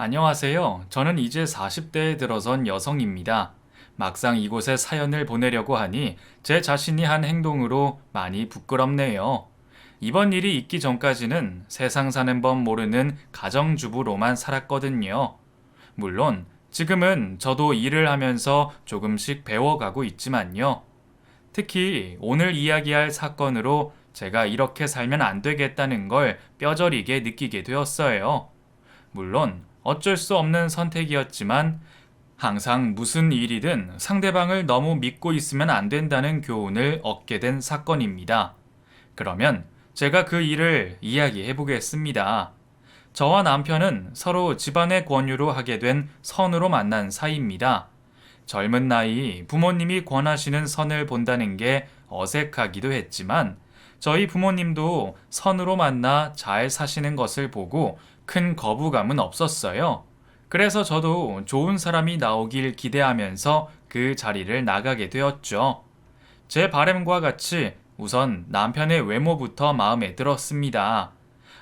안녕하세요. 저는 이제 40대에 들어선 여성입니다. 막상 이곳에 사연을 보내려고 하니 제 자신이 한 행동으로 많이 부끄럽네요. 이번 일이 있기 전까지는 세상 사는 법 모르는 가정주부로만 살았거든요. 물론 지금은 저도 일을 하면서 조금씩 배워가고 있지만요. 특히 오늘 이야기할 사건으로 제가 이렇게 살면 안 되겠다는 걸 뼈저리게 느끼게 되었어요. 물론 어쩔 수 없는 선택이었지만 항상 무슨 일이든 상대방을 너무 믿고 있으면 안 된다는 교훈을 얻게 된 사건입니다. 그러면 제가 그 일을 이야기해 보겠습니다. 저와 남편은 서로 집안의 권유로 하게 된 선으로 만난 사이입니다. 젊은 나이 부모님이 권하시는 선을 본다는 게 어색하기도 했지만 저희 부모님도 선으로 만나 잘 사시는 것을 보고 큰 거부감은 없었어요. 그래서 저도 좋은 사람이 나오길 기대하면서 그 자리를 나가게 되었죠. 제 바람과 같이 우선 남편의 외모부터 마음에 들었습니다.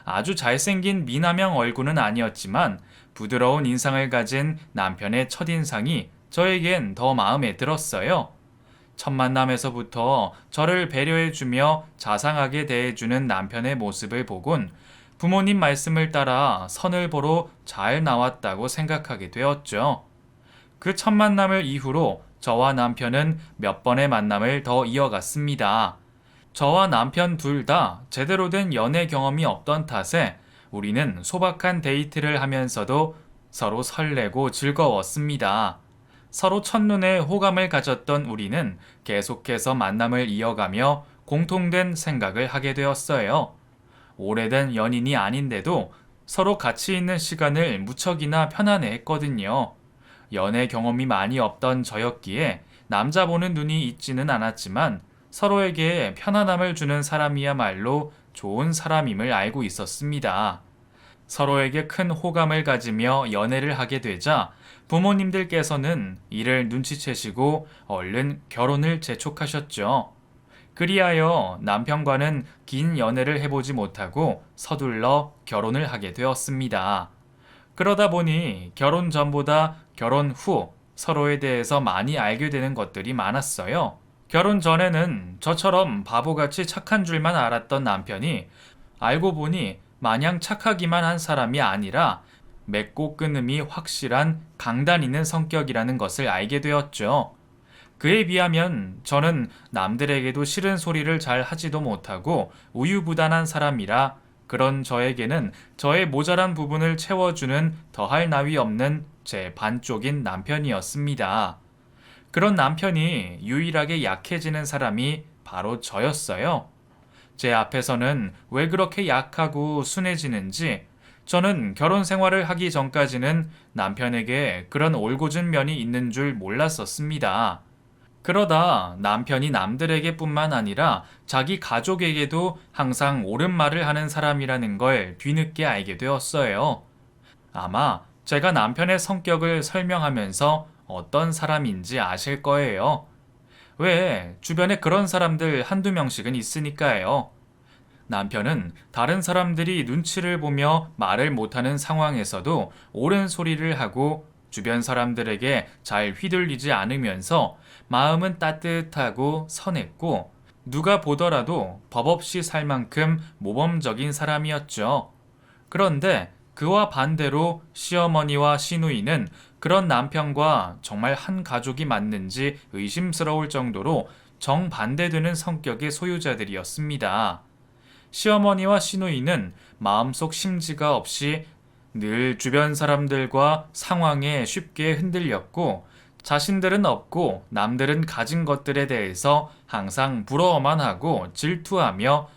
아주 잘생긴 미남형 얼굴은 아니었지만 부드러운 인상을 가진 남편의 첫인상이 저에겐 더 마음에 들었어요. 첫 만남에서부터 저를 배려해주며 자상하게 대해주는 남편의 모습을 보곤 부모님 말씀을 따라 선을 보러 잘 나왔다고 생각하게 되었죠. 그 첫 만남을 이후로 저와 남편은 몇 번의 만남을 더 이어갔습니다. 저와 남편 둘 다 제대로 된 연애 경험이 없던 탓에 우리는 소박한 데이트를 하면서도 서로 설레고 즐거웠습니다. 서로 첫눈에 호감을 가졌던 우리는 계속해서 만남을 이어가며 공통된 생각을 하게 되었어요. 오래된 연인이 아닌데도 서로 같이 있는 시간을 무척이나 편안해 했거든요. 연애 경험이 많이 없던 저였기에 남자 보는 눈이 있지는 않았지만 서로에게 편안함을 주는 사람이야말로 좋은 사람임을 알고 있었습니다. 서로에게 큰 호감을 가지며 연애를 하게 되자 부모님들께서는 이를 눈치채시고 얼른 결혼을 재촉하셨죠. 그리하여 남편과는 긴 연애를 해보지 못하고 서둘러 결혼을 하게 되었습니다. 그러다 보니 결혼 전보다 결혼 후 서로에 대해서 많이 알게 되는 것들이 많았어요. 결혼 전에는 저처럼 바보같이 착한 줄만 알았던 남편이 알고 보니 마냥 착하기만 한 사람이 아니라 맺고 끊음이 확실한 강단 있는 성격이라는 것을 알게 되었죠. 그에 비하면 저는 남들에게도 싫은 소리를 잘 하지도 못하고 우유부단한 사람이라 그런 저에게는 저의 모자란 부분을 채워주는 더할 나위 없는 제 반쪽인 남편이었습니다. 그런 남편이 유일하게 약해지는 사람이 바로 저였어요. 제 앞에서는 왜 그렇게 약하고 순해지는지 저는 결혼 생활을 하기 전까지는 남편에게 그런 올곧은 면이 있는 줄 몰랐었습니다. 그러다 남편이 남들에게 뿐만 아니라 자기 가족에게도 항상 옳은 말을 하는 사람이라는 걸 뒤늦게 알게 되었어요. 아마 제가 남편의 성격을 설명하면서 어떤 사람인지 아실 거예요. 왜 주변에 그런 사람들 한두 명씩은 있으니까요. 남편은 다른 사람들이 눈치를 보며 말을 못하는 상황에서도 옳은 소리를 하고 주변 사람들에게 잘 휘둘리지 않으면서 마음은 따뜻하고 선했고 누가 보더라도 법 없이 살 만큼 모범적인 사람이었죠. 그런데 그와 반대로 시어머니와 시누이는 그런 남편과 정말 한 가족이 맞는지 의심스러울 정도로 정반대되는 성격의 소유자들이었습니다. 시어머니와 시누이는 마음속 심지가 없이 늘 주변 사람들과 상황에 쉽게 흔들렸고 자신들은 없고 남들은 가진 것들에 대해서 항상 부러워만 하고 질투하며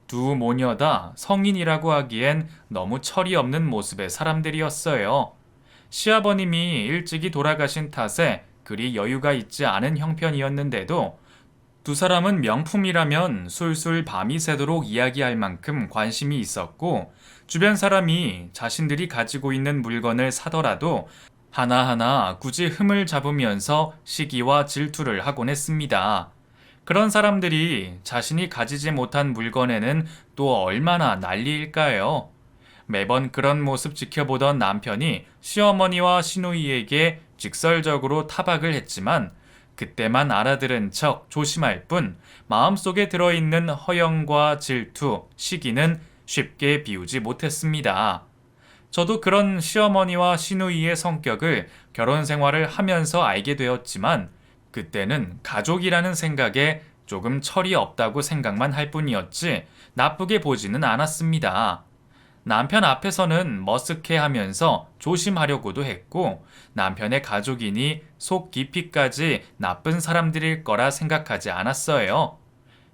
두 모녀 다 성인이라고 하기엔 너무 철이 없는 모습의 사람들이었어요. 시아버님이 일찍이 돌아가신 탓에 그리 여유가 있지 않은 형편이었는데도 두 사람은 명품이라면 술술 밤이 새도록 이야기할 만큼 관심이 있었고 주변 사람이 자신들이 가지고 있는 물건을 사더라도 하나하나 굳이 흠을 잡으면서 시기와 질투를 하곤 했습니다. 그런 사람들이 자신이 가지지 못한 물건에는 또 얼마나 난리일까요? 매번 그런 모습 지켜보던 남편이 시어머니와 시누이에게 직설적으로 타박을 했지만 그때만 알아들은 척 조심할 뿐 마음속에 들어있는 허영과 질투, 시기는 쉽게 비우지 못했습니다. 저도 그런 시어머니와 시누이의 성격을 결혼 생활을 하면서 알게 되었지만 그때는 가족이라는 생각에 조금 철이 없다고 생각만 할 뿐이었지 나쁘게 보지는 않았습니다. 남편 앞에서는 머쓱해하면서 조심하려고도 했고 남편의 가족이니 속 깊이까지 나쁜 사람들일 거라 생각하지 않았어요.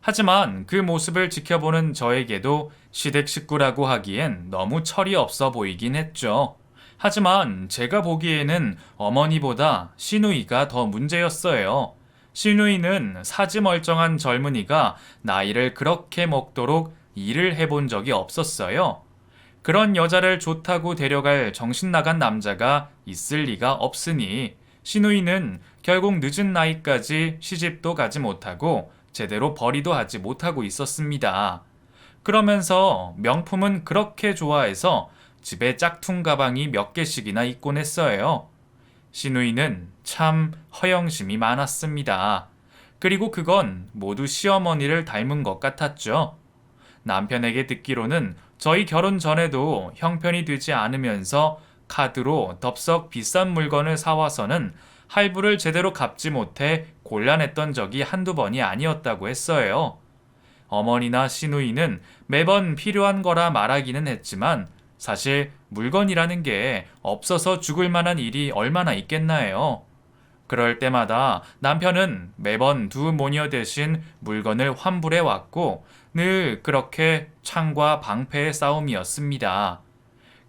하지만 그 모습을 지켜보는 저에게도 시댁 식구라고 하기엔 너무 철이 없어 보이긴 했죠. 하지만 제가 보기에는 어머니보다 시누이가 더 문제였어요. 시누이는 사지 멀쩡한 젊은이가 나이를 그렇게 먹도록 일을 해본 적이 없었어요. 그런 여자를 좋다고 데려갈 정신 나간 남자가 있을 리가 없으니 시누이는 결국 늦은 나이까지 시집도 가지 못하고 제대로 벌이도 하지 못하고 있었습니다. 그러면서 명품은 그렇게 좋아해서 집에 짝퉁 가방이 몇 개씩이나 있곤 했어요. 시누이는 참 허영심이 많았습니다. 그리고 그건 모두 시어머니를 닮은 것 같았죠. 남편에게 듣기로는 저희 결혼 전에도 형편이 되지 않으면서 카드로 덥석 비싼 물건을 사와서는 할부를 제대로 갚지 못해 곤란했던 적이 한두 번이 아니었다고 했어요. 어머니나 시누이는 매번 필요한 거라 말하기는 했지만 사실 물건이라는 게 없어서 죽을 만한 일이 얼마나 있겠나요? 그럴 때마다 남편은 매번 두 모녀 대신 물건을 환불해 왔고 늘 그렇게 창과 방패의 싸움이었습니다.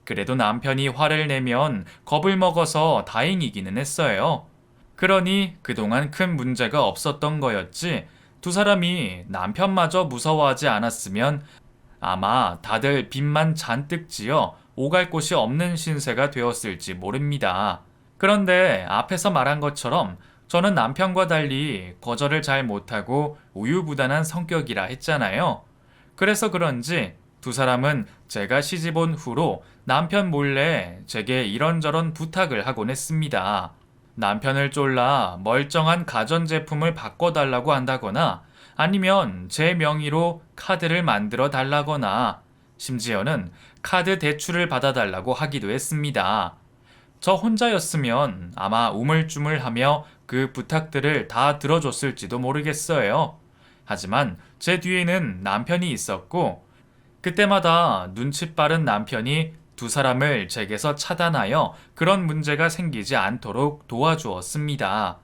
그래도 남편이 화를 내면 겁을 먹어서 다행이기는 했어요. 그러니 그동안 큰 문제가 없었던 거였지 두 사람이 남편마저 무서워하지 않았으면 아마 다들 빚만 잔뜩 지어 오갈 곳이 없는 신세가 되었을지 모릅니다. 그런데 앞에서 말한 것처럼 저는 남편과 달리 거절을 잘 못하고 우유부단한 성격이라 했잖아요. 그래서 그런지 두 사람은 제가 시집 온 후로 남편 몰래 제게 이런저런 부탁을 하곤 했습니다. 남편을 쫄라 멀쩡한 가전제품을 바꿔달라고 한다거나 아니면 제 명의로 카드를 만들어 달라거나 심지어는 카드 대출을 받아달라고 하기도 했습니다. 저 혼자였으면 아마 우물쭈물하며 그 부탁들을 다 들어줬을지도 모르겠어요. 하지만 제 뒤에는 남편이 있었고 그때마다 눈치 빠른 남편이 두 사람을 제게서 차단하여 그런 문제가 생기지 않도록 도와주었습니다.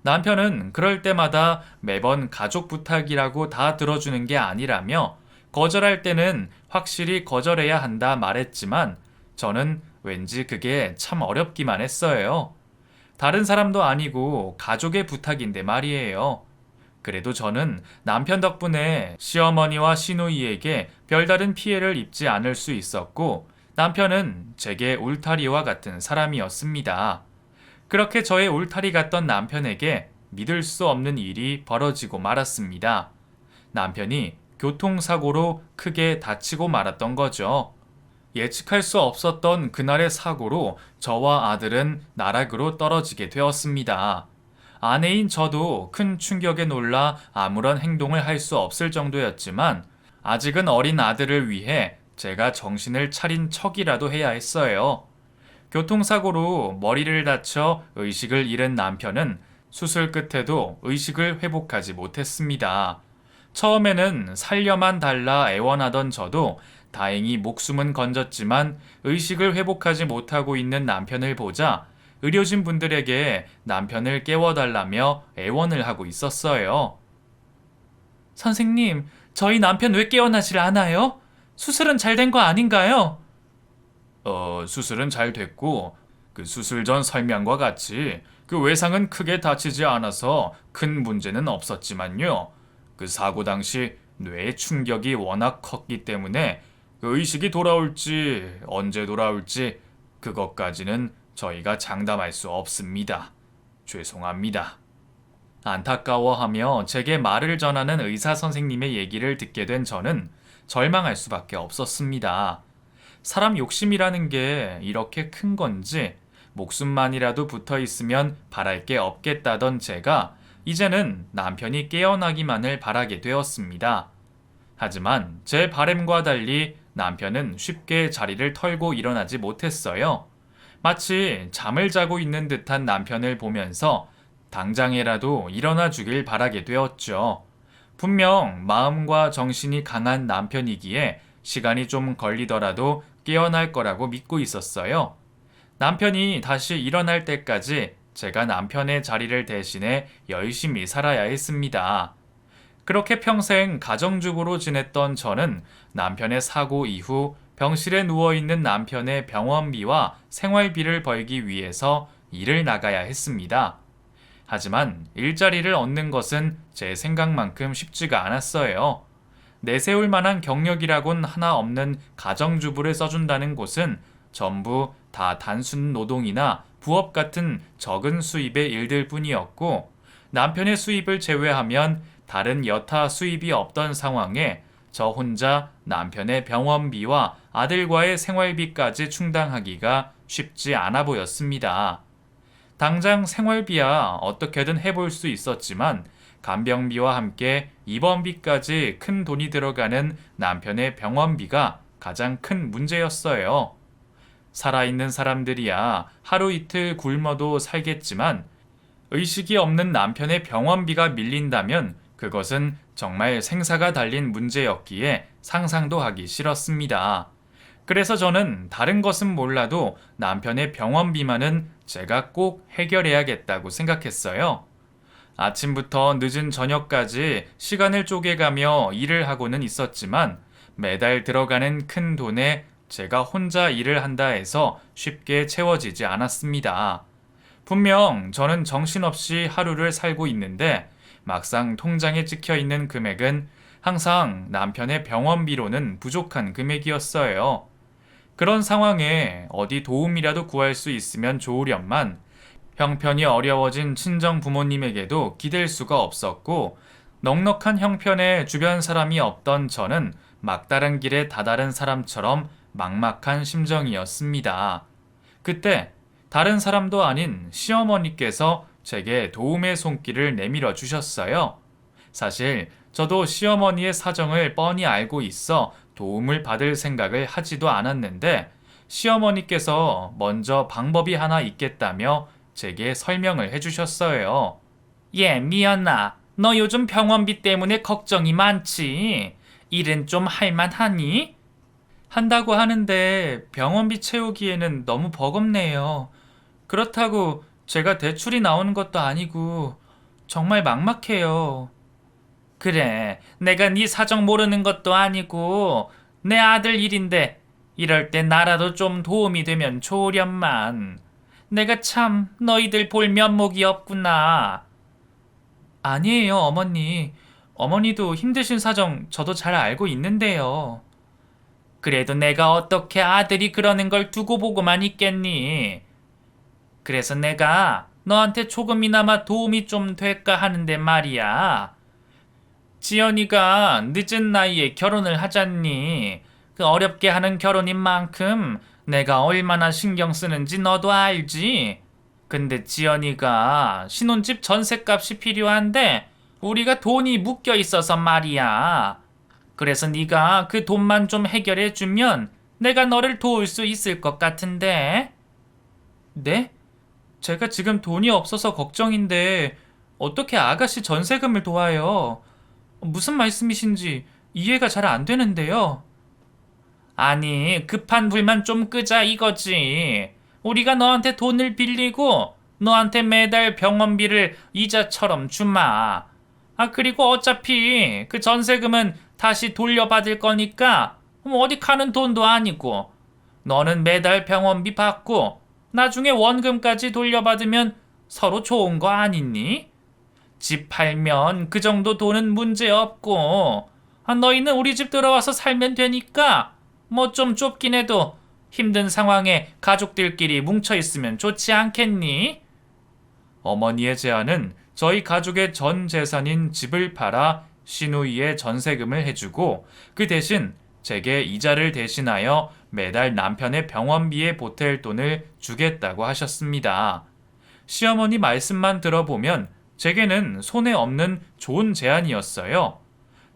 남편은 그럴 때마다 매번 가족 부탁이라고 다 들어주는 게 아니라며 거절할 때는 확실히 거절해야 한다 말했지만 저는 왠지 그게 참 어렵기만 했어요. 다른 사람도 아니고 가족의 부탁인데 말이에요. 그래도 저는 남편 덕분에 시어머니와 시누이에게 별다른 피해를 입지 않을 수 있었고 남편은 제게 울타리와 같은 사람이었습니다. 그렇게 저의 울타리 같던 남편에게 믿을 수 없는 일이 벌어지고 말았습니다. 남편이 교통사고로 크게 다치고 말았던 거죠. 예측할 수 없었던 그날의 사고로 저와 아들은 나락으로 떨어지게 되었습니다. 아내인 저도 큰 충격에 놀라 아무런 행동을 할 수 없을 정도였지만 아직은 어린 아들을 위해 제가 정신을 차린 척이라도 해야 했어요. 교통사고로 머리를 다쳐 의식을 잃은 남편은 수술 끝에도 의식을 회복하지 못했습니다. 처음에는 살려만 달라 애원하던 저도 다행히 목숨은 건졌지만 의식을 회복하지 못하고 있는 남편을 보자 의료진 분들에게 남편을 깨워달라며 애원을 하고 있었어요. 선생님, 저희 남편 왜 깨어나질 않아요? 수술은 잘 된 거 아닌가요? 수술은 잘 됐고 그 수술 전 설명과 같이 그 외상은 크게 다치지 않아서 큰 문제는 없었지만요. 그 사고 당시 뇌 충격이 워낙 컸기 때문에 그 의식이 돌아올지 언제 돌아올지 그것까지는 저희가 장담할 수 없습니다. 죄송합니다. 안타까워하며 제게 말을 전하는 의사 선생님의 얘기를 듣게 된 저는 절망할 수밖에 없었습니다. 사람 욕심이라는 게 이렇게 큰 건지 목숨만이라도 붙어 있으면 바랄 게 없겠다던 제가 이제는 남편이 깨어나기만을 바라게 되었습니다. 하지만 제 바램과 달리 남편은 쉽게 자리를 털고 일어나지 못했어요. 마치 잠을 자고 있는 듯한 남편을 보면서 당장이라도 일어나 주길 바라게 되었죠. 분명 마음과 정신이 강한 남편이기에 시간이 좀 걸리더라도 깨어날 거라고 믿고 있었어요. 남편이 다시 일어날 때까지 제가 남편의 자리를 대신해 열심히 살아야 했습니다. 그렇게 평생 가정주부로 지냈던 저는 남편의 사고 이후 병실에 누워있는 남편의 병원비와 생활비를 벌기 위해서 일을 나가야 했습니다. 하지만 일자리를 얻는 것은 제 생각만큼 쉽지가 않았어요. 내세울 만한 경력이라곤 하나 없는 가정주부를 써준다는 곳은 전부 다 단순 노동이나 부업 같은 적은 수입의 일들 뿐이었고, 남편의 수입을 제외하면 다른 여타 수입이 없던 상황에 저 혼자 남편의 병원비와 아들과의 생활비까지 충당하기가 쉽지 않아 보였습니다. 당장 생활비야 어떻게든 해볼 수 있었지만 간병비와 함께 입원비까지 큰 돈이 들어가는 남편의 병원비가 가장 큰 문제였어요. 살아있는 사람들이야 하루 이틀 굶어도 살겠지만 의식이 없는 남편의 병원비가 밀린다면 그것은 정말 생사가 달린 문제였기에 상상도 하기 싫었습니다. 그래서 저는 다른 것은 몰라도 남편의 병원비만은 제가 꼭 해결해야겠다고 생각했어요. 아침부터 늦은 저녁까지 시간을 쪼개가며 일을 하고는 있었지만 매달 들어가는 큰 돈에 제가 혼자 일을 한다 해서 쉽게 채워지지 않았습니다. 분명 저는 정신없이 하루를 살고 있는데 막상 통장에 찍혀 있는 금액은 항상 남편의 병원비로는 부족한 금액이었어요. 그런 상황에 어디 도움이라도 구할 수 있으면 좋으련만 형편이 어려워진 친정 부모님에게도 기댈 수가 없었고, 넉넉한 형편에 주변 사람이 없던 저는 막다른 길에 다다른 사람처럼 막막한 심정이었습니다. 그때 다른 사람도 아닌 시어머니께서 제게 도움의 손길을 내밀어 주셨어요. 사실 저도 시어머니의 사정을 뻔히 알고 있어 도움을 받을 생각을 하지도 않았는데 시어머니께서 먼저 방법이 하나 있겠다며 제게 설명을 해주셨어요. 미연아, 너 요즘 병원비 때문에 걱정이 많지? 일은 좀 할만하니? 한다고 하는데 병원비 채우기에는 너무 버겁네요. 그렇다고 제가 대출이 나오는 것도 아니고 정말 막막해요. 그래, 내가 네 사정 모르는 것도 아니고 내 아들 일인데 이럴 때 나라도 좀 도움이 되면 좋으련만. 내가 참 너희들 볼 면목이 없구나. 아니에요, 어머니. 어머니도 힘드신 사정 저도 잘 알고 있는데요. 그래도 내가 어떻게 아들이 그러는 걸 두고 보고만 있겠니? 그래서 내가 너한테 조금이나마 도움이 좀 될까 하는데 말이야. 지연이가 늦은 나이에 결혼을 하잖니. 그 어렵게 하는 결혼인 만큼 내가 얼마나 신경 쓰는지 너도 알지? 근데 지연이가 신혼집 전셋값이 필요한데 우리가 돈이 묶여 있어서 말이야. 그래서 네가 그 돈만 좀 해결해 주면 내가 너를 도울 수 있을 것 같은데. 네? 제가 지금 돈이 없어서 걱정인데 어떻게 아가씨 전세금을 도와요? 무슨 말씀이신지 이해가 잘 안 되는데요. 아니, 급한 불만 좀 끄자 이거지. 우리가 너한테 돈을 빌리고 너한테 매달 병원비를 이자처럼 주마. 그리고 어차피 그 전세금은 다시 돌려받을 거니까 어디 가는 돈도 아니고 너는 매달 병원비 받고 나중에 원금까지 돌려받으면 서로 좋은 거 아니니? 집 팔면 그 정도 돈은 문제 없고 너희는 우리 집 들어와서 살면 되니까 뭐 좀 좁긴 해도 힘든 상황에 가족들끼리 뭉쳐 있으면 좋지 않겠니? 어머니의 제안은 저희 가족의 전 재산인 집을 팔아 시누이의 전세금을 해주고 그 대신 제게 이자를 대신하여 매달 남편의 병원비에 보탤 돈을 주겠다고 하셨습니다. 시어머니 말씀만 들어보면 제게는 손에 없는 좋은 제안이었어요.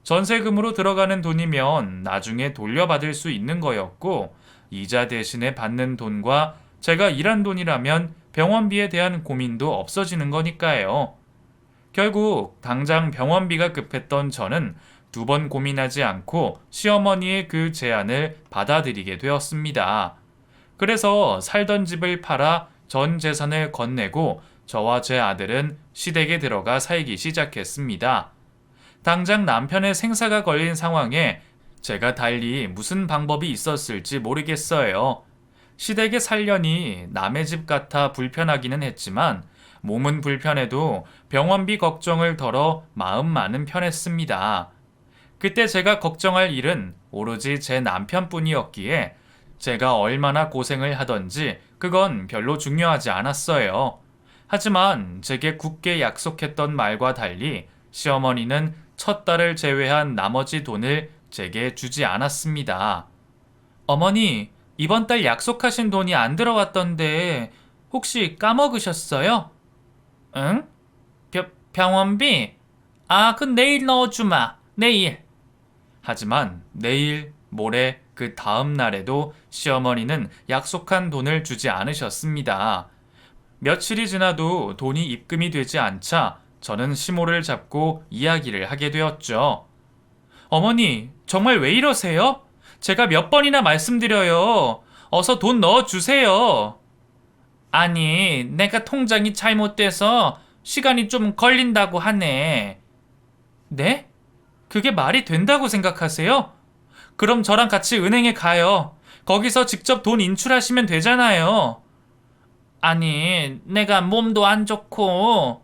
전세금으로 들어가는 돈이면 나중에 돌려받을 수 있는 거였고, 이자 대신에 받는 돈과 제가 일한 돈이라면 병원비에 대한 고민도 없어지는 거니까요. 결국 당장 병원비가 급했던 저는 2번 고민하지 않고 시어머니의 그 제안을 받아들이게 되었습니다. 그래서 살던 집을 팔아 전 재산을 건네고 저와 제 아들은 시댁에 들어가 살기 시작했습니다. 당장 남편의 생사가 걸린 상황에 제가 달리 무슨 방법이 있었을지 모르겠어요. 시댁에 살려니 남의 집 같아 불편하기는 했지만 몸은 불편해도 병원비 걱정을 덜어 마음만은 편했습니다. 그때 제가 걱정할 일은 오로지 제 남편뿐이었기에 제가 얼마나 고생을 하던지 그건 별로 중요하지 않았어요. 하지만 제게 굳게 약속했던 말과 달리 시어머니는 첫 딸을 제외한 나머지 돈을 제게 주지 않았습니다. 어머니, 이번 달 약속하신 돈이 안 들어왔던데 혹시 까먹으셨어요? 응? 병원비? 아, 그 내일 넣어주마. 내일. 하지만 내일, 모레, 그 다음 날에도 시어머니는 약속한 돈을 주지 않으셨습니다. 며칠이 지나도 돈이 입금이 되지 않자 저는 시모를 잡고 이야기를 하게 되었죠. 어머니, 정말 왜 이러세요? 제가 몇 번이나 말씀드려요. 어서 돈 넣어주세요. 아니, 내가 통장이 잘못돼서 시간이 좀 걸린다고 하네. 네? 그게 말이 된다고 생각하세요? 그럼 저랑 같이 은행에 가요. 거기서 직접 돈 인출하시면 되잖아요. 아니, 내가 몸도 안 좋고.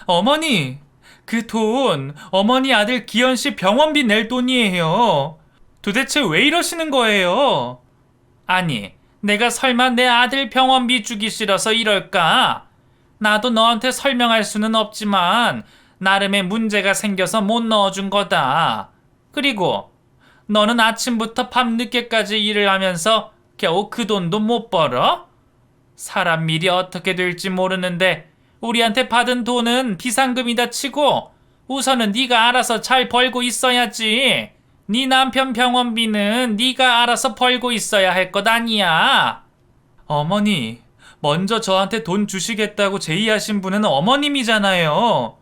어머니, 그 돈 어머니 아들 기현 씨 병원비 낼 돈이에요. 도대체 왜 이러시는 거예요? 아니, 내가 설마 내 아들 병원비 주기 싫어서 이럴까? 나도 너한테 설명할 수는 없지만 나름의 문제가 생겨서 못 넣어준 거다. 그리고 너는 아침부터 밤늦게까지 일을 하면서 겨우 그 돈도 못 벌어? 사람 일이 어떻게 될지 모르는데 우리한테 받은 돈은 비상금이다 치고 우선은 네가 알아서 잘 벌고 있어야지. 네 남편 병원비는 네가 알아서 벌고 있어야 할 것 아니야. 어머니, 먼저 저한테 돈 주시겠다고 제의하신 분은 어머님이잖아요.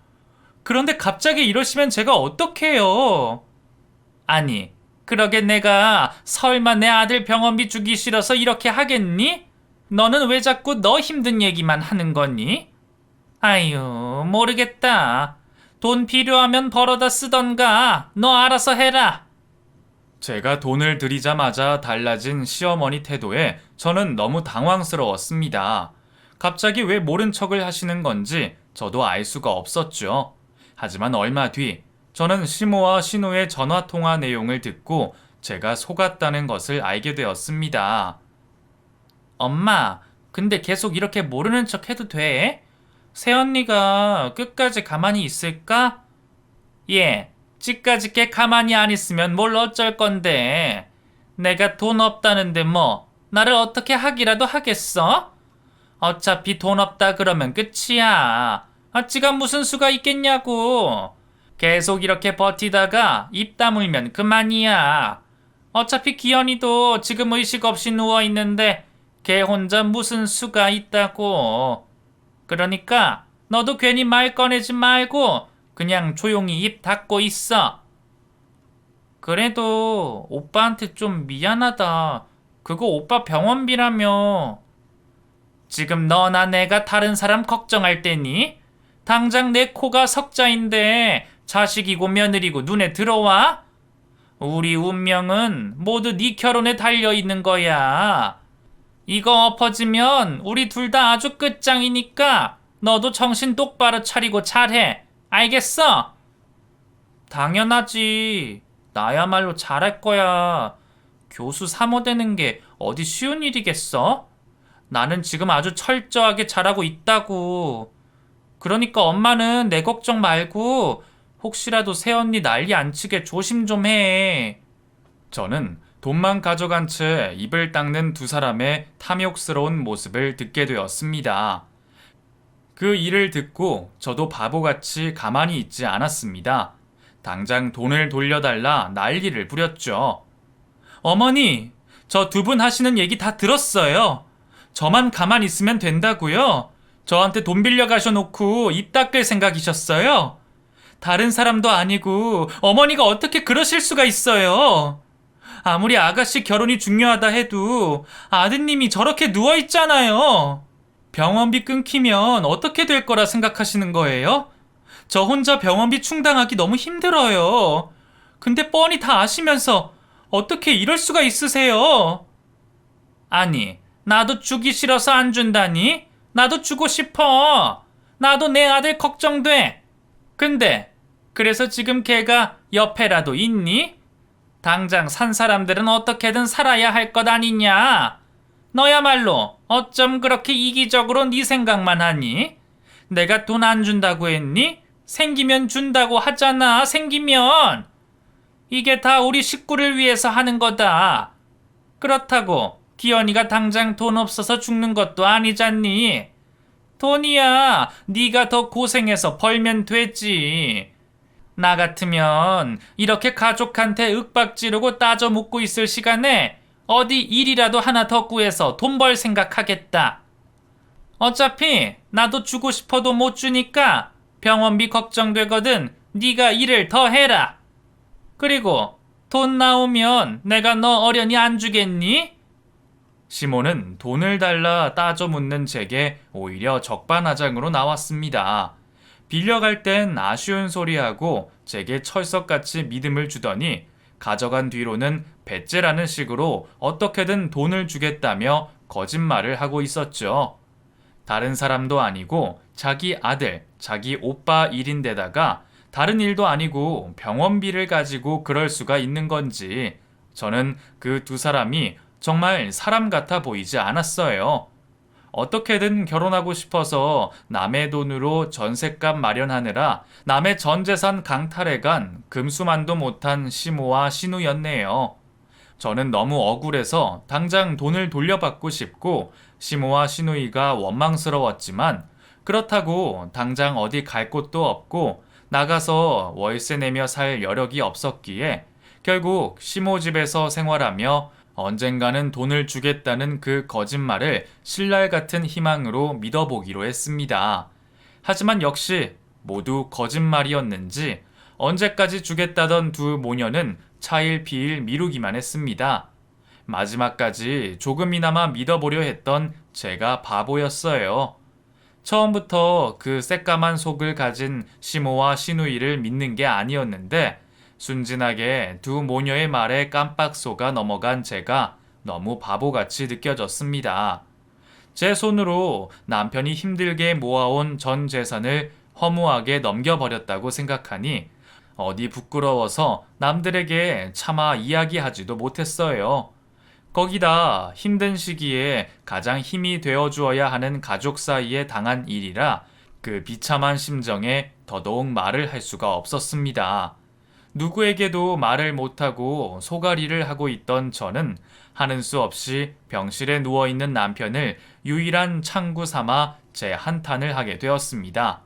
그런데 갑자기 이러시면 제가 어떡해요? 아니, 그러게 내가 설마 내 아들 병원비 주기 싫어서 이렇게 하겠니? 너는 왜 자꾸 너 힘든 얘기만 하는 거니? 아유, 모르겠다. 돈 필요하면 벌어다 쓰던가. 너 알아서 해라. 제가 돈을 드리자마자 달라진 시어머니 태도에 저는 너무 당황스러웠습니다. 갑자기 왜 모른 척을 하시는 건지 저도 알 수가 없었죠. 하지만 얼마 뒤 저는 시모와 신우의 전화통화 내용을 듣고 제가 속았다는 것을 알게 되었습니다. 엄마, 근데 계속 이렇게 모르는 척 해도 돼? 새언니가 끝까지 가만히 있을까? 예, 지까짓게 가만히 안 있으면 뭘 어쩔 건데. 내가 돈 없다는데 뭐 나를 어떻게 하기라도 하겠어? 어차피 돈 없다 그러면 끝이야. 지가 무슨 수가 있겠냐고. 계속 이렇게 버티다가 입 다물면 그만이야. 어차피 기현이도 지금 의식 없이 누워있는데 걔 혼자 무슨 수가 있다고. 그러니까 너도 괜히 말 꺼내지 말고 그냥 조용히 입 닫고 있어. 그래도 오빠한테 좀 미안하다. 그거 오빠 병원비라며. 지금 너나 내가 다른 사람 걱정할 때니? 당장 내 코가 석자인데 자식이고 며느리고 눈에 들어와? 우리 운명은 모두 네 결혼에 달려있는 거야. 이거 엎어지면 우리 둘 다 아주 끝장이니까 너도 정신 똑바로 차리고 잘해. 알겠어? 당연하지. 나야말로 잘할 거야. 교수 사모 되는 게 어디 쉬운 일이겠어? 나는 지금 아주 철저하게 잘하고 있다고. 그러니까 엄마는 내 걱정 말고 혹시라도 새언니 난리 안 치게 조심 좀 해. 저는 돈만 가져간 채 입을 닦는 두 사람의 탐욕스러운 모습을 듣게 되었습니다. 그 일을 듣고 저도 바보같이 가만히 있지 않았습니다. 당장 돈을 돌려달라 난리를 부렸죠. 어머니, 저 두 분 하시는 얘기 다 들었어요. 저만 가만히 있으면 된다고요? 저한테 돈 빌려 가셔놓고 입 닦을 생각이셨어요? 다른 사람도 아니고 어머니가 어떻게 그러실 수가 있어요? 아무리 아가씨 결혼이 중요하다 해도 아드님이 저렇게 누워있잖아요. 병원비 끊기면 어떻게 될 거라 생각하시는 거예요? 저 혼자 병원비 충당하기 너무 힘들어요. 근데 뻔히 다 아시면서 어떻게 이럴 수가 있으세요? 아니, 나도 주기 싫어서 안 준다니? 나도 주고 싶어. 나도 내 아들 걱정돼. 근데 그래서 지금 걔가 옆에라도 있니? 당장 산 사람들은 어떻게든 살아야 할 것 아니냐? 너야말로 어쩜 그렇게 이기적으로 네 생각만 하니? 내가 돈 안 준다고 했니? 생기면 준다고 하잖아. 생기면. 이게 다 우리 식구를 위해서 하는 거다. 그렇다고 기현이가 당장 돈 없어서 죽는 것도 아니잖니. 돈이야 네가 더 고생해서 벌면 되지. 나 같으면 이렇게 가족한테 윽박 지르고 따져 묻고 있을 시간에 어디 일이라도 하나 더 구해서 돈 벌 생각하겠다. 어차피 나도 주고 싶어도 못 주니까 병원비 걱정되거든. 네가 일을 더 해라. 그리고 돈 나오면 내가 너 어련히 안 주겠니? 시몬은 돈을 달라 따져 묻는 제게 오히려 적반하장으로 나왔습니다. 빌려갈 땐 아쉬운 소리하고 제게 철석같이 믿음을 주더니 가져간 뒤로는 배째라는 식으로 어떻게든 돈을 주겠다며 거짓말을 하고 있었죠. 다른 사람도 아니고 자기 아들, 자기 오빠 일인데다가 다른 일도 아니고 병원비를 가지고 그럴 수가 있는 건지 저는 그 두 사람이 정말 사람 같아 보이지 않았어요. 어떻게든 결혼하고 싶어서 남의 돈으로 전셋값 마련하느라 남의 전 재산 강탈해간 금수만도 못한 시모와 신우였네요. 저는 너무 억울해서 당장 돈을 돌려받고 싶고 시모와 시누이가 원망스러웠지만 그렇다고 당장 어디 갈 곳도 없고 나가서 월세 내며 살 여력이 없었기에 결국 시모 집에서 생활하며 언젠가는 돈을 주겠다는 그 거짓말을 신랄 같은 희망으로 믿어보기로 했습니다. 하지만 역시 모두 거짓말이었는지 언제까지 주겠다던 두 모녀는 차일피일 미루기만 했습니다. 마지막까지 조금이나마 믿어보려 했던 제가 바보였어요. 처음부터 그 새까만 속을 가진 시모와 시누이를 믿는 게 아니었는데 순진하게 두 모녀의 말에 깜빡 속아 넘어간 제가 너무 바보같이 느껴졌습니다. 제 손으로 남편이 힘들게 모아온 전 재산을 허무하게 넘겨버렸다고 생각하니 어디 부끄러워서 남들에게 차마 이야기하지도 못했어요. 거기다 힘든 시기에 가장 힘이 되어 주어야 하는 가족 사이에 당한 일이라 그 비참한 심정에 더더욱 말을 할 수가 없었습니다. 누구에게도 말을 못하고 소가리를 하고 있던 저는 하는 수 없이 병실에 누워있는 남편을 유일한 창구 삼아 제 한탄을 하게 되었습니다.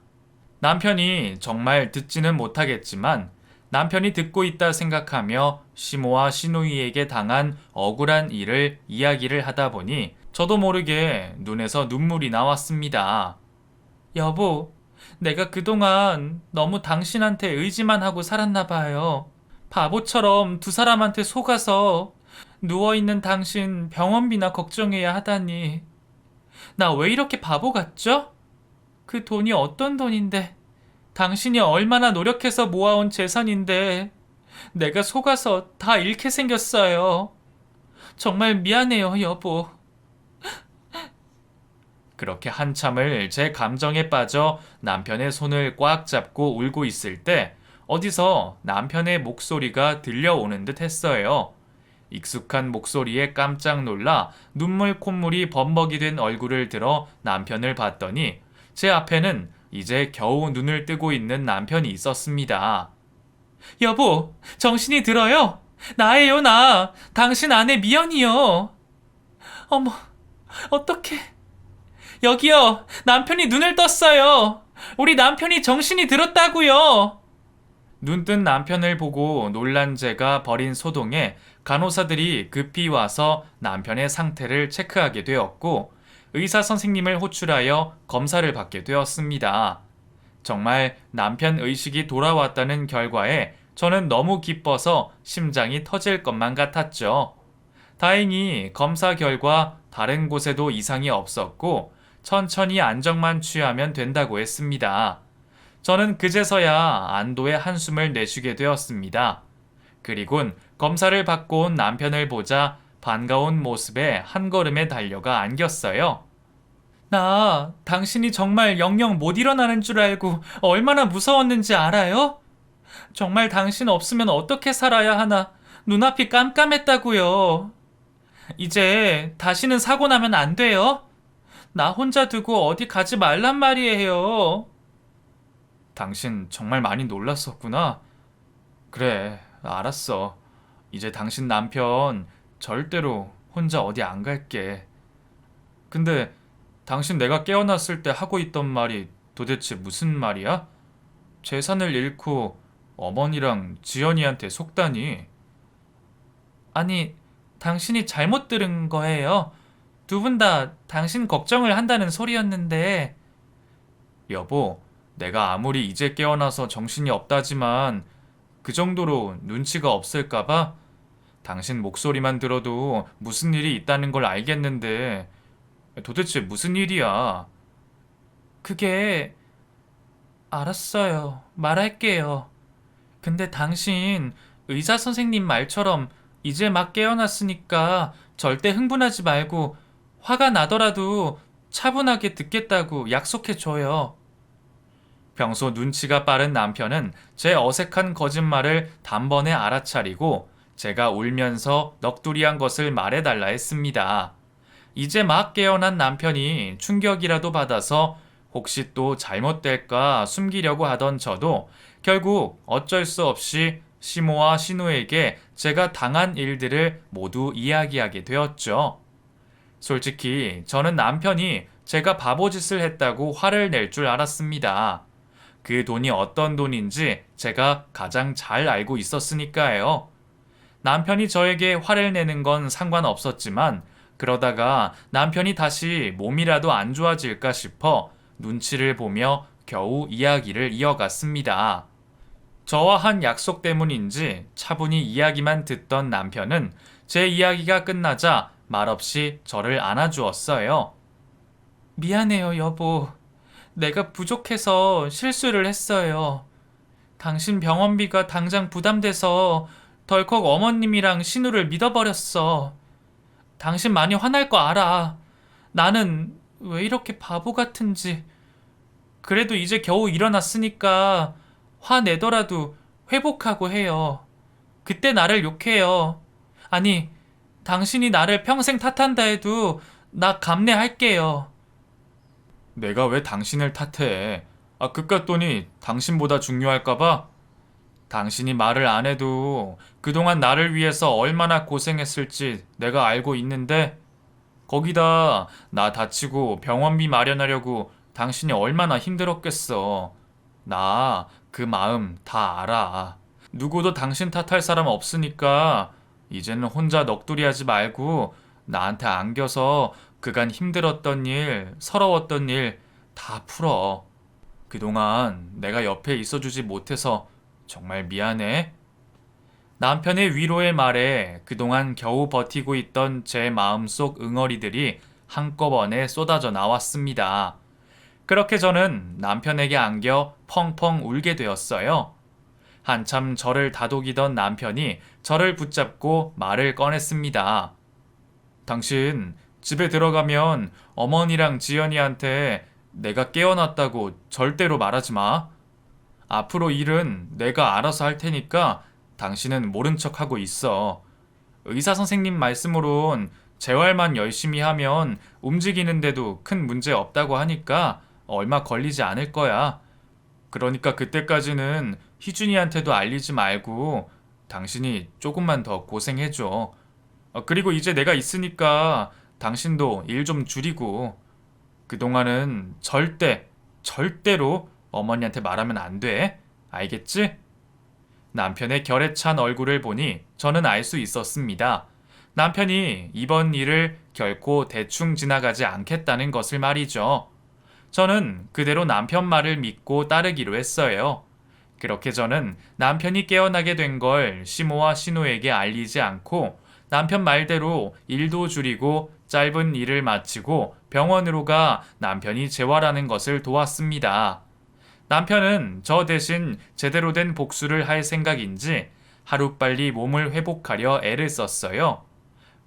남편이 정말 듣지는 못하겠지만 남편이 듣고 있다 생각하며 시모와 시누이에게 당한 억울한 일을 이야기를 하다 보니 저도 모르게 눈에서 눈물이 나왔습니다. 여보, 내가 그동안 너무 당신한테 의지만 하고 살았나 봐요. 바보처럼 두 사람한테 속아서 누워있는 당신 병원비나 걱정해야 하다니. 나 왜 이렇게 바보 같죠? 그 돈이 어떤 돈인데, 당신이 얼마나 노력해서 모아온 재산인데 내가 속아서 다 잃게 생겼어요. 정말 미안해요, 여보. 그렇게 한참을 제 감정에 빠져 남편의 손을 꽉 잡고 울고 있을 때 어디서 남편의 목소리가 들려오는 듯 했어요. 익숙한 목소리에 깜짝 놀라 눈물 콧물이 범벅이 된 얼굴을 들어 남편을 봤더니 제 앞에는 이제 겨우 눈을 뜨고 있는 남편이 있었습니다. 여보, 정신이 들어요? 나예요, 나. 당신 아내 미연이요. 어머, 어떡해. 여기요, 남편이 눈을 떴어요. 우리 남편이 정신이 들었다고요. 눈뜬 남편을 보고 놀란 제가 벌인 소동에 간호사들이 급히 와서 남편의 상태를 체크하게 되었고 의사 선생님을 호출하여 검사를 받게 되었습니다. 정말 남편 의식이 돌아왔다는 결과에 저는 너무 기뻐서 심장이 터질 것만 같았죠. 다행히 검사 결과 다른 곳에도 이상이 없었고 천천히 안정만 취하면 된다고 했습니다. 저는 그제서야 안도의 한숨을 내쉬게 되었습니다. 그리곤 검사를 받고 온 남편을 보자 반가운 모습에 한 걸음에 달려가 안겼어요. 나 당신이 정말 영영 못 일어나는 줄 알고 얼마나 무서웠는지 알아요? 정말 당신 없으면 어떻게 살아야 하나 눈앞이 깜깜했다고요. 이제 다시는 사고 나면 안 돼요? 나 혼자 두고 어디 가지 말란 말이에요. 당신 정말 많이 놀랐었구나. 그래, 알았어. 이제 당신 남편 절대로 혼자 어디 안 갈게. 근데 당신 내가 깨어났을 때 하고 있던 말이 도대체 무슨 말이야? 재산을 잃고 어머니랑 지연이한테 속다니. 아니, 당신이 잘못 들은 거예요. 두 분 다 당신 걱정을 한다는 소리였는데. 여보, 내가 아무리 이제 깨어나서 정신이 없다지만 그 정도로 눈치가 없을까봐? 당신 목소리만 들어도 무슨 일이 있다는 걸 알겠는데 도대체 무슨 일이야? 그게 알았어요. 말할게요. 근데 당신 의사 선생님 말처럼 이제 막 깨어났으니까 절대 흥분하지 말고 화가 나더라도 차분하게 듣겠다고 약속해줘요. 평소 눈치가 빠른 남편은 제 어색한 거짓말을 단번에 알아차리고 제가 울면서 넋두리한 것을 말해달라 했습니다. 이제 막 깨어난 남편이 충격이라도 받아서 혹시 또 잘못될까 숨기려고 하던 저도 결국 어쩔 수 없이 시모와 신우에게 제가 당한 일들을 모두 이야기하게 되었죠. 솔직히 저는 남편이 제가 바보짓을 했다고 화를 낼 줄 알았습니다. 그 돈이 어떤 돈인지 제가 가장 잘 알고 있었으니까요. 남편이 저에게 화를 내는 건 상관없었지만 그러다가 남편이 다시 몸이라도 안 좋아질까 싶어 눈치를 보며 겨우 이야기를 이어갔습니다. 저와 한 약속 때문인지 차분히 이야기만 듣던 남편은 제 이야기가 끝나자 말없이 저를 안아주었어요. 미안해요, 여보. 내가 부족해서 실수를 했어요. 당신 병원비가 당장 부담돼서 덜컥 어머님이랑 신우를 믿어버렸어. 당신 많이 화날 거 알아. 나는 왜 이렇게 바보 같은지. 그래도 이제 겨우 일어났으니까 화내더라도 회복하고 해요. 그때 나를 욕해요. 아니, 당신이 나를 평생 탓한다 해도 나 감내할게요. 내가 왜 당신을 탓해? 그깟 돈이 당신보다 중요할까봐? 당신이 말을 안 해도 그동안 나를 위해서 얼마나 고생했을지 내가 알고 있는데 거기다 나 다치고 병원비 마련하려고 당신이 얼마나 힘들었겠어. 나 그 마음 다 알아. 누구도 당신 탓할 사람 없으니까 이제는 혼자 넋두리 하지 말고 나한테 안겨서 그간 힘들었던 일, 서러웠던 일 다 풀어. 그동안 내가 옆에 있어주지 못해서 정말 미안해. 남편의 위로의 말에 그동안 겨우 버티고 있던 제 마음속 응어리들이 한꺼번에 쏟아져 나왔습니다. 그렇게 저는 남편에게 안겨 펑펑 울게 되었어요. 한참 저를 다독이던 남편이 저를 붙잡고 말을 꺼냈습니다. 당신 집에 들어가면 어머니랑 지연이한테 내가 깨어났다고 절대로 말하지 마. 앞으로 일은 내가 알아서 할 테니까 당신은 모른 척하고 있어. 의사 선생님 말씀으론 재활만 열심히 하면 움직이는데도 큰 문제 없다고 하니까 얼마 걸리지 않을 거야. 그러니까 그때까지는 희준이한테도 알리지 말고 당신이 조금만 더 고생해줘. 그리고 이제 내가 있으니까 당신도 일 좀 줄이고. 그동안은 절대로 어머니한테 말하면 안 돼. 알겠지? 남편의 결에 찬 얼굴을 보니 저는 알 수 있었습니다. 남편이 이번 일을 결코 대충 지나가지 않겠다는 것을 말이죠. 저는 그대로 남편 말을 믿고 따르기로 했어요. 그렇게 저는 남편이 깨어나게 된 걸 시모와 신우에게 알리지 않고 남편 말대로 일도 줄이고 짧은 일을 마치고 병원으로 가 남편이 재활하는 것을 도왔습니다. 남편은 저 대신 제대로 된 복수를 할 생각인지 하루빨리 몸을 회복하려 애를 썼어요.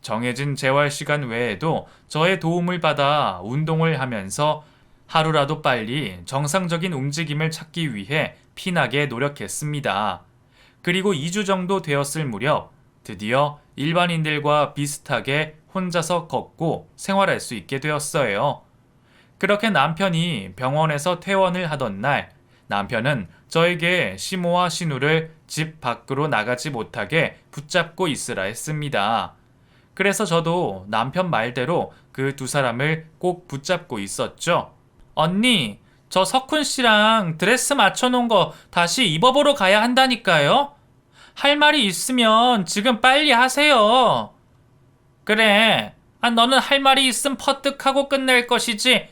정해진 재활 시간 외에도 저의 도움을 받아 운동을 하면서 하루라도 빨리 정상적인 움직임을 찾기 위해 피나게 노력했습니다. 그리고 2주 정도 되었을 무렵 드디어 일반인들과 비슷하게 혼자서 걷고 생활할 수 있게 되었어요. 그렇게 남편이 병원에서 퇴원을 하던 날, 남편은 저에게 시모와 신우를 집 밖으로 나가지 못하게 붙잡고 있으라 했습니다. 그래서 저도 남편 말대로 그 두 사람을 꼭 붙잡고 있었죠. 언니, 저 석훈 씨랑 드레스 맞춰놓은 거 다시 입어보러 가야 한다니까요? 할 말이 있으면 지금 빨리 하세요. 그래, 너는 할 말이 있음 퍼뜩하고 끝낼 것이지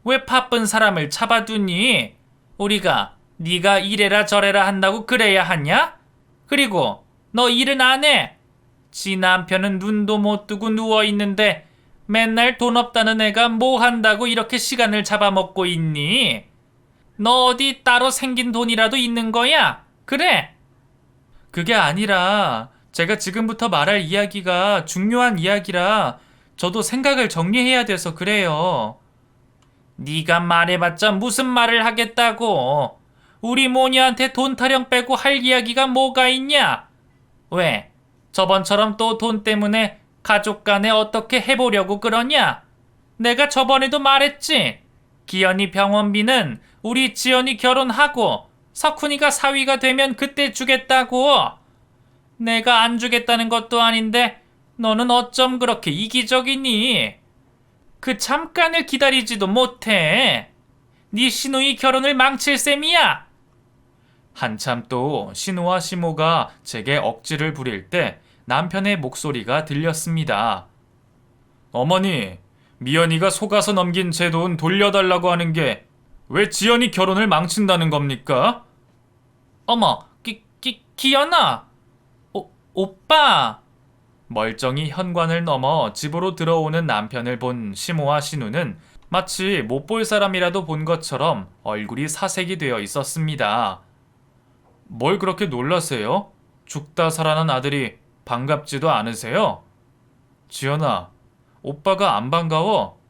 왜 바쁜 사람을 잡아두니? 우리가 네가 이래라 저래라 한다고 그래야 하냐? 그리고 너 일은 안 해? 지 남편은 눈도 못 뜨고 누워있는데 맨날 돈 없다는 애가 뭐 한다고 이렇게 시간을 잡아먹고 있니? 너 어디 따로 생긴 돈이라도 있는 거야? 그래? 그게 아니라 제가 지금부터 말할 이야기가 중요한 이야기라 저도 생각을 정리해야 돼서 그래요. 네가 말해봤자 무슨 말을 하겠다고. 우리 모녀한테 돈 타령 빼고 할 이야기가 뭐가 있냐? 왜? 저번처럼 또 돈 때문에 가족 간에 어떻게 해보려고 그러냐? 내가 저번에도 말했지. 기현이 병원비는 우리 지연이 결혼하고 석훈이가 사위가 되면 그때 주겠다고. 내가 안 주겠다는 것도 아닌데 너는 어쩜 그렇게 이기적이니? 그 잠깐을 기다리지도 못해. 네 시누이 결혼을 망칠 셈이야. 한참 또 신우와 시모가 제게 억지를 부릴 때 남편의 목소리가 들렸습니다. 어머니, 미연이가 속아서 넘긴 제 돈 돌려달라고 하는 게 왜 지연이 결혼을 망친다는 겁니까? 어머, 기연아! 오빠! 멀쩡히 현관을 넘어 집으로 들어오는 남편을 본 시모와 신우는 마치 못 볼 사람이라도 본 것처럼 얼굴이 사색이 되어 있었습니다. 뭘 그렇게 놀라세요? 죽다 살아난 아들이 반갑지도 않으세요? 지연아, 오빠가 안 반가워?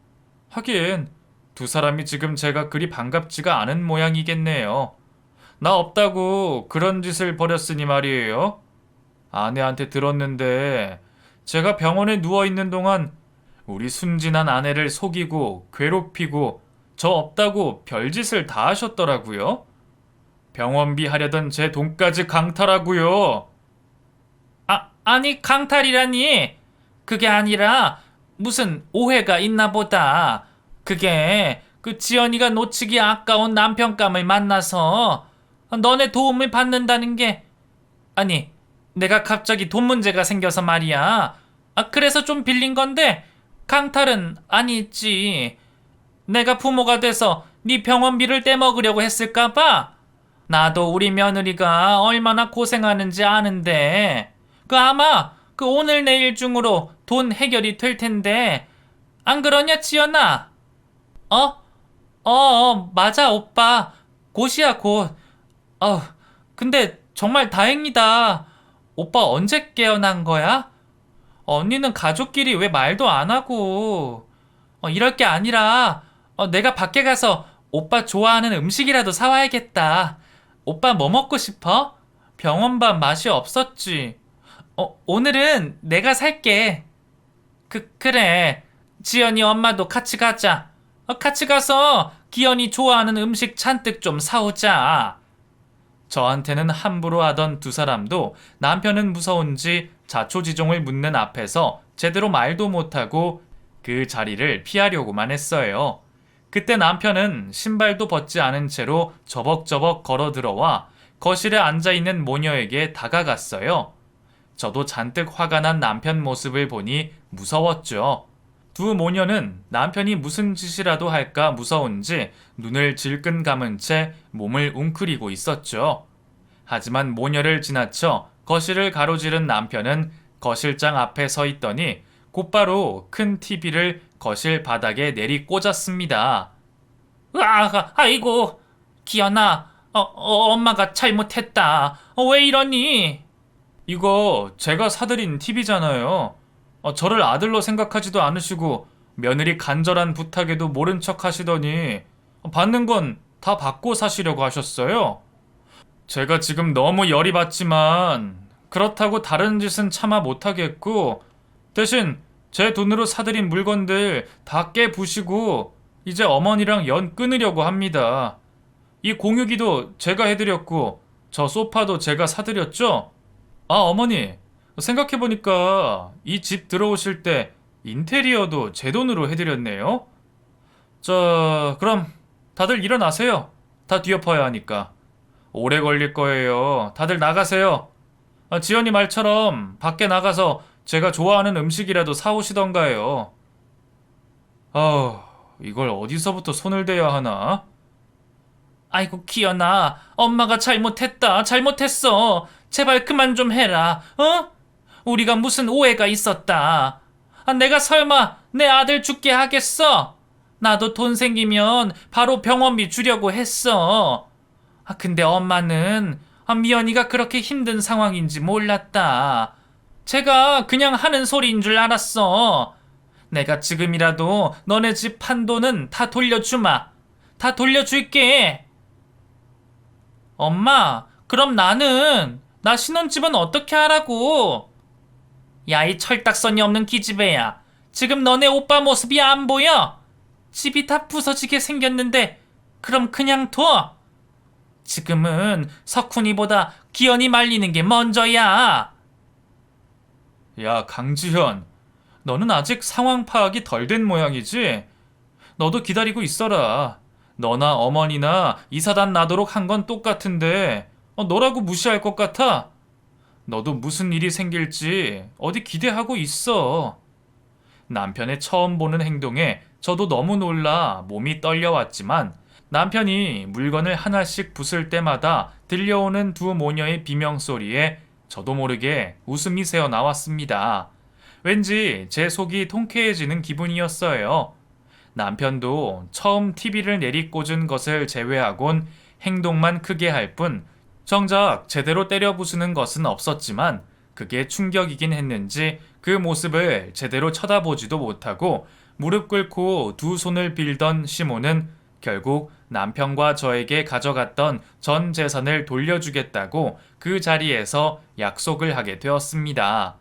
하긴 두 사람이 지금 제가 그리 반갑지가 않은 모양이겠네요. 나 없다고 그런 짓을 벌였으니 말이에요. 아내한테 들었는데 제가 병원에 누워있는 동안 우리 순진한 아내를 속이고 괴롭히고 저 없다고 별짓을 다 하셨더라고요. 병원비 하려던 제 돈까지 강탈하고요. 아니 강탈이라니. 그게 아니라 무슨 오해가 있나 보다. 그게 그 지연이가 놓치기 아까운 남편감을 만나서 너네 도움을 받는다는 게 아니 내가 갑자기 돈 문제가 생겨서 말이야. 그래서 좀 빌린 건데 강탈은 아니지. 내가 부모가 돼서 네 병원비를 떼먹으려고 했을까봐. 나도 우리 며느리가 얼마나 고생하는지 아는데 아마 오늘 내일 중으로 돈 해결이 될 텐데 안 그러냐 지연아? 맞아 오빠. 곧이야 곧. 근데 정말 다행이다. 오빠 언제 깨어난 거야? 언니는 가족끼리 왜 말도 안 하고. 이럴 게 아니라 내가 밖에 가서 오빠 좋아하는 음식이라도 사와야겠다. 오빠 뭐 먹고 싶어? 병원밥 맛이 없었지. 오늘은 내가 살게. 그래. 지연이 엄마도 같이 가자. 같이 가서 기현이 좋아하는 음식 잔뜩 좀 사오자. 저한테는 함부로 하던 두 사람도 남편은 무서운지 자초지종을 묻는 앞에서 제대로 말도 못하고 그 자리를 피하려고만 했어요. 그때 남편은 신발도 벗지 않은 채로 저벅저벅 걸어 들어와 거실에 앉아있는 모녀에게 다가갔어요. 저도 잔뜩 화가 난 남편 모습을 보니 무서웠죠. 두 모녀는 남편이 무슨 짓이라도 할까 무서운지 눈을 질끈 감은 채 몸을 웅크리고 있었죠. 하지만 모녀를 지나쳐 거실을 가로지른 남편은 거실장 앞에 서 있더니 곧바로 큰 TV를 거실 바닥에 내리 꽂았습니다. 아이고, 기현아, 엄마가 잘못했다. 왜 이러니? 이거 제가 사드린 TV잖아요. 저를 아들로 생각하지도 않으시고 며느리 간절한 부탁에도 모른 척 하시더니 받는 건 다 받고 사시려고 하셨어요. 제가 지금 너무 열이 받지만 그렇다고 다른 짓은 차마 못하겠고 대신 제 돈으로 사드린 물건들 다 깨부시고 이제 어머니랑 연 끊으려고 합니다. 이 공유기도 제가 해드렸고 저 소파도 제가 사드렸죠? 어머니, 생각해보니까 이 집 들어오실 때 인테리어도 제 돈으로 해드렸네요. 그럼 다들 일어나세요. 다 뒤엎어야 하니까. 오래 걸릴 거예요. 다들 나가세요. 지연이 말처럼 밖에 나가서 제가 좋아하는 음식이라도 사오시던가요. 이걸 어디서부터 손을 대야 하나? 아이고, 기현아, 엄마가 잘못했다. 잘못했어. 제발 그만 좀 해라. 우리가 무슨 오해가 있었다. 내가 설마 내 아들 죽게 하겠어? 나도 돈 생기면 바로 병원비 주려고 했어. 근데 엄마는 미연이가 그렇게 힘든 상황인지 몰랐다. 제가 그냥 하는 소리인 줄 알았어. 내가 지금이라도 너네 집 판돈은 다 돌려주마. 다 돌려줄게. 엄마, 그럼 나 신혼집은 어떻게 하라고? 야, 이 철딱선이 없는 기집애야. 지금 너네 오빠 모습이 안 보여? 집이 다 부서지게 생겼는데 그럼 그냥 둬. 지금은 석훈이보다 기현이 말리는 게 먼저야. 야, 강지현, 너는 아직 상황 파악이 덜 된 모양이지? 너도 기다리고 있어라. 너나 어머니나 이사단 나도록 한 건 똑같은데 너라고 무시할 것 같아? 너도 무슨 일이 생길지 어디 기대하고 있어. 남편의 처음 보는 행동에 저도 너무 놀라 몸이 떨려왔지만 남편이 물건을 하나씩 부술 때마다 들려오는 두 모녀의 비명소리에 저도 모르게 웃음이 새어 나왔습니다. 왠지 제 속이 통쾌해지는 기분이었어요. 남편도 처음 TV를 내리꽂은 것을 제외하곤 행동만 크게 할 뿐 정작 제대로 때려 부수는 것은 없었지만 그게 충격이긴 했는지 그 모습을 제대로 쳐다보지도 못하고 무릎 꿇고 두 손을 빌던 시모는 결국 남편과 저에게 가져갔던 전 재산을 돌려주겠다고 그 자리에서 약속을 하게 되었습니다.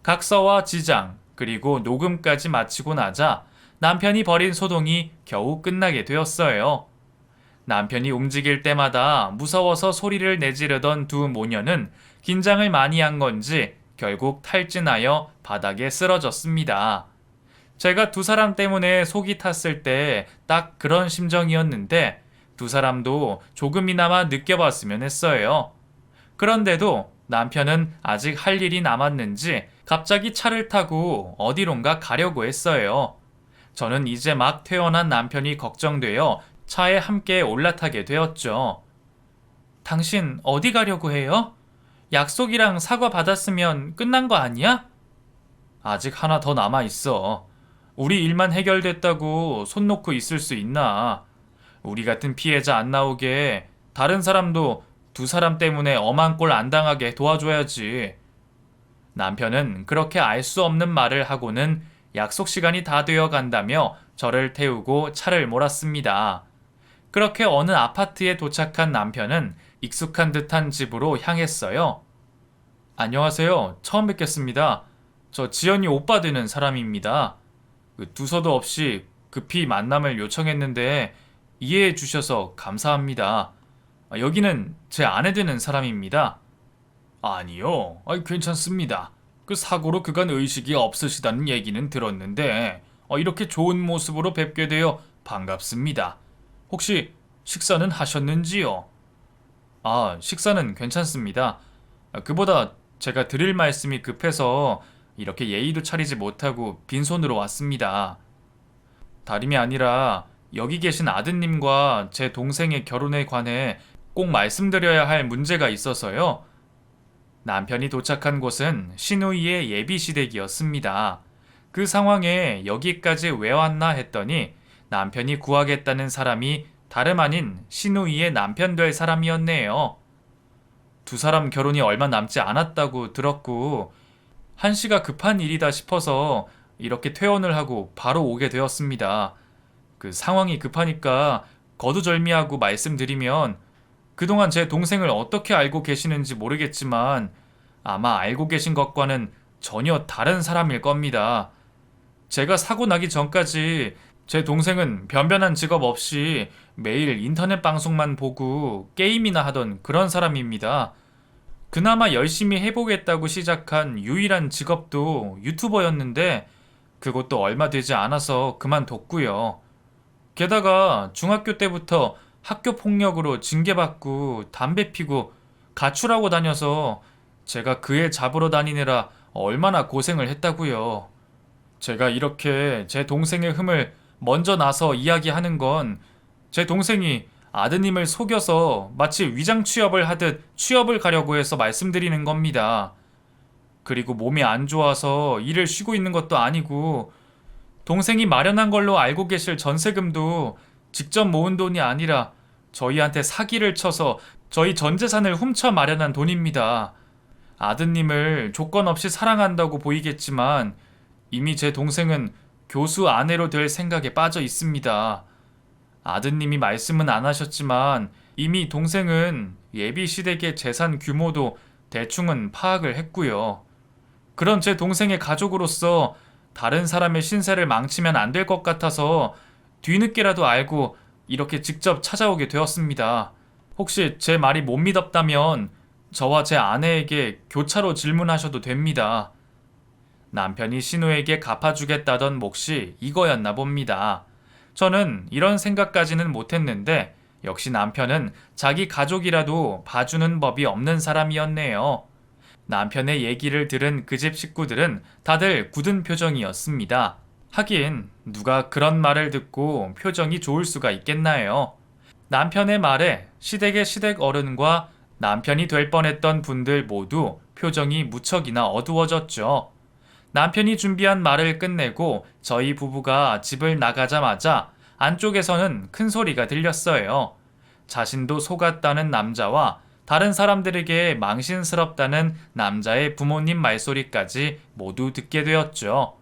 각서와 지장, 그리고 녹음까지 마치고 나자 남편이 벌인 소동이 겨우 끝나게 되었어요. 남편이 움직일 때마다 무서워서 소리를 내지르던 두 모녀는 긴장을 많이 한 건지 결국 탈진하여 바닥에 쓰러졌습니다. 제가 두 사람 때문에 속이 탔을 때 딱 그런 심정이었는데 두 사람도 조금이나마 느껴봤으면 했어요. 그런데도 남편은 아직 할 일이 남았는지 갑자기 차를 타고 어디론가 가려고 했어요. 저는 이제 막 퇴원한 남편이 걱정되어 차에 함께 올라타게 되었죠. 당신 어디 가려고 해요? 약속이랑 사과 받았으면 끝난 거 아니야? 아직 하나 더 남아 있어. 우리 일만 해결됐다고 손 놓고 있을 수 있나? 우리 같은 피해자 안 나오게 다른 사람도 두 사람 때문에 엄한 꼴 안 당하게 도와줘야지. 남편은 그렇게 알 수 없는 말을 하고는 약속 시간이 다 되어 간다며 저를 태우고 차를 몰았습니다. 그렇게 어느 아파트에 도착한 남편은 익숙한 듯한 집으로 향했어요. 안녕하세요. 처음 뵙겠습니다. 저 지연이 오빠 되는 사람입니다. 두서도 없이 급히 만남을 요청했는데 이해해 주셔서 감사합니다. 여기는 제 아내 되는 사람입니다. 아니요, 괜찮습니다. 그 사고로 그간 의식이 없으시다는 얘기는 들었는데 이렇게 좋은 모습으로 뵙게 되어 반갑습니다. 혹시 식사는 하셨는지요? 식사는 괜찮습니다. 그보다 제가 드릴 말씀이 급해서 이렇게 예의도 차리지 못하고 빈손으로 왔습니다. 다름이 아니라 여기 계신 아드님과 제 동생의 결혼에 관해 꼭 말씀드려야 할 문제가 있어서요. 남편이 도착한 곳은 시누이의 예비 시댁이었습니다. 그 상황에 여기까지 왜 왔나 했더니 남편이 구하겠다는 사람이 다름 아닌 시누이의 남편 될 사람이었네요. 두 사람 결혼이 얼마 남지 않았다고 들었고 한시가 급한 일이다 싶어서 이렇게 퇴원을 하고 바로 오게 되었습니다. 그 상황이 급하니까 거두절미하고 말씀드리면 그동안 제 동생을 어떻게 알고 계시는지 모르겠지만 아마 알고 계신 것과는 전혀 다른 사람일 겁니다. 제가 사고 나기 전까지 제 동생은 변변한 직업 없이 매일 인터넷 방송만 보고 게임이나 하던 그런 사람입니다. 그나마 열심히 해보겠다고 시작한 유일한 직업도 유튜버였는데 그것도 얼마 되지 않아서 그만뒀고요. 게다가 중학교 때부터 학교 폭력으로 징계받고 담배 피고 가출하고 다녀서 제가 그 애 잡으러 다니느라 얼마나 고생을 했다고요. 제가 이렇게 제 동생의 흠을 먼저 나서 이야기하는 건 제 동생이 아드님을 속여서 마치 위장 취업을 하듯 취업을 가려고 해서 말씀드리는 겁니다. 그리고 몸이 안 좋아서 일을 쉬고 있는 것도 아니고 동생이 마련한 걸로 알고 계실 전세금도 직접 모은 돈이 아니라 저희한테 사기를 쳐서 저희 전 재산을 훔쳐 마련한 돈입니다. 아드님을 조건 없이 사랑한다고 보이겠지만 이미 제 동생은 교수 아내로 될 생각에 빠져 있습니다. 아드님이 말씀은 안 하셨지만 이미 동생은 예비 시댁의 재산 규모도 대충은 파악을 했고요. 그런 제 동생의 가족으로서 다른 사람의 신세를 망치면 안 될 것 같아서 뒤늦게라도 알고 이렇게 직접 찾아오게 되었습니다. 혹시 제 말이 못 믿었다면 저와 제 아내에게 교차로 질문하셔도 됩니다. 남편이 신우에게 갚아주겠다던 몫이 이거였나 봅니다. 저는 이런 생각까지는 못했는데 역시 남편은 자기 가족이라도 봐주는 법이 없는 사람이었네요. 남편의 얘기를 들은 그 집 식구들은 다들 굳은 표정이었습니다. 하긴 누가 그런 말을 듣고 표정이 좋을 수가 있겠나요? 남편의 말에 시댁의 시댁 어른과 남편이 될 뻔했던 분들 모두 표정이 무척이나 어두워졌죠. 남편이 준비한 말을 끝내고 저희 부부가 집을 나가자마자 안쪽에서는 큰 소리가 들렸어요. 자신도 속았다는 남자와 다른 사람들에게 망신스럽다는 남자의 부모님 말소리까지 모두 듣게 되었죠.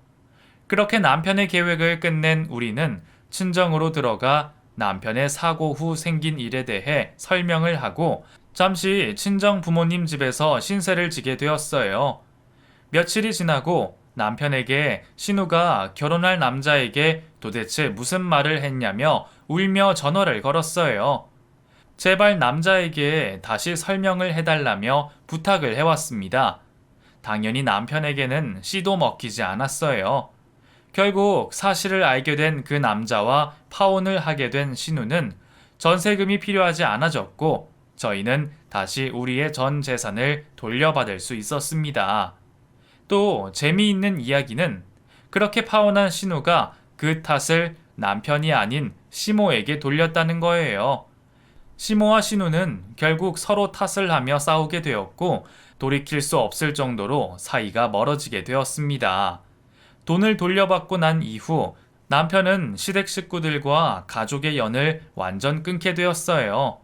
그렇게 남편의 계획을 끝낸 우리는 친정으로 들어가 남편의 사고 후 생긴 일에 대해 설명을 하고 잠시 친정 부모님 집에서 신세를 지게 되었어요. 며칠이 지나고 남편에게 신우가 결혼할 남자에게 도대체 무슨 말을 했냐며 울며 전화를 걸었어요. 제발 남자에게 다시 설명을 해달라며 부탁을 해왔습니다. 당연히 남편에게는 씨도 먹히지 않았어요. 결국 사실을 알게 된 그 남자와 파혼을 하게 된 신우는 전세금이 필요하지 않아졌고 저희는 다시 우리의 전 재산을 돌려받을 수 있었습니다. 또 재미있는 이야기는 그렇게 파혼한 신우가 그 탓을 남편이 아닌 시모에게 돌렸다는 거예요. 시모와 신우는 결국 서로 탓을 하며 싸우게 되었고 돌이킬 수 없을 정도로 사이가 멀어지게 되었습니다. 돈을 돌려받고 난 이후 남편은 시댁 식구들과 가족의 연을 완전 끊게 되었어요.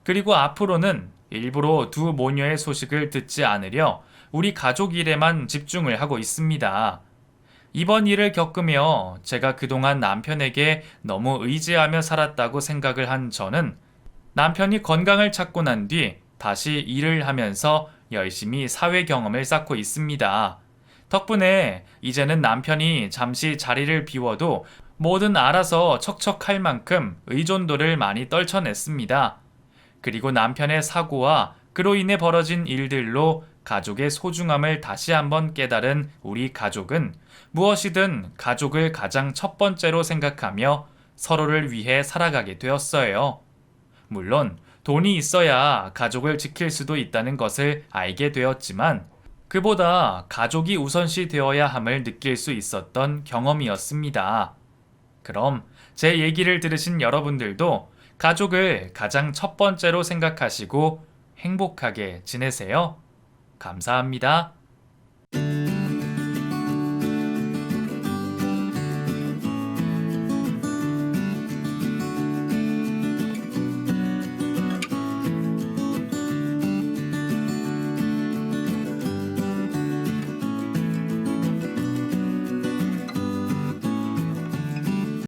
그리고 앞으로는 일부러 두 모녀의 소식을 듣지 않으려 우리 가족 일에만 집중을 하고 있습니다. 이번 일을 겪으며 제가 그동안 남편에게 너무 의지하며 살았다고 생각을 한 저는 남편이 건강을 찾고 난 뒤 다시 일을 하면서 열심히 사회 경험을 쌓고 있습니다. 덕분에 이제는 남편이 잠시 자리를 비워도 뭐든 알아서 척척할 만큼 의존도를 많이 떨쳐냈습니다. 그리고 남편의 사고와 그로 인해 벌어진 일들로 가족의 소중함을 다시 한번 깨달은 우리 가족은 무엇이든 가족을 가장 첫 번째로 생각하며 서로를 위해 살아가게 되었어요. 물론 돈이 있어야 가족을 지킬 수도 있다는 것을 알게 되었지만 그보다 가족이 우선시 되어야 함을 느낄 수 있었던 경험이었습니다. 그럼 제 얘기를 들으신 여러분들도 가족을 가장 첫 번째로 생각하시고 행복하게 지내세요. 감사합니다.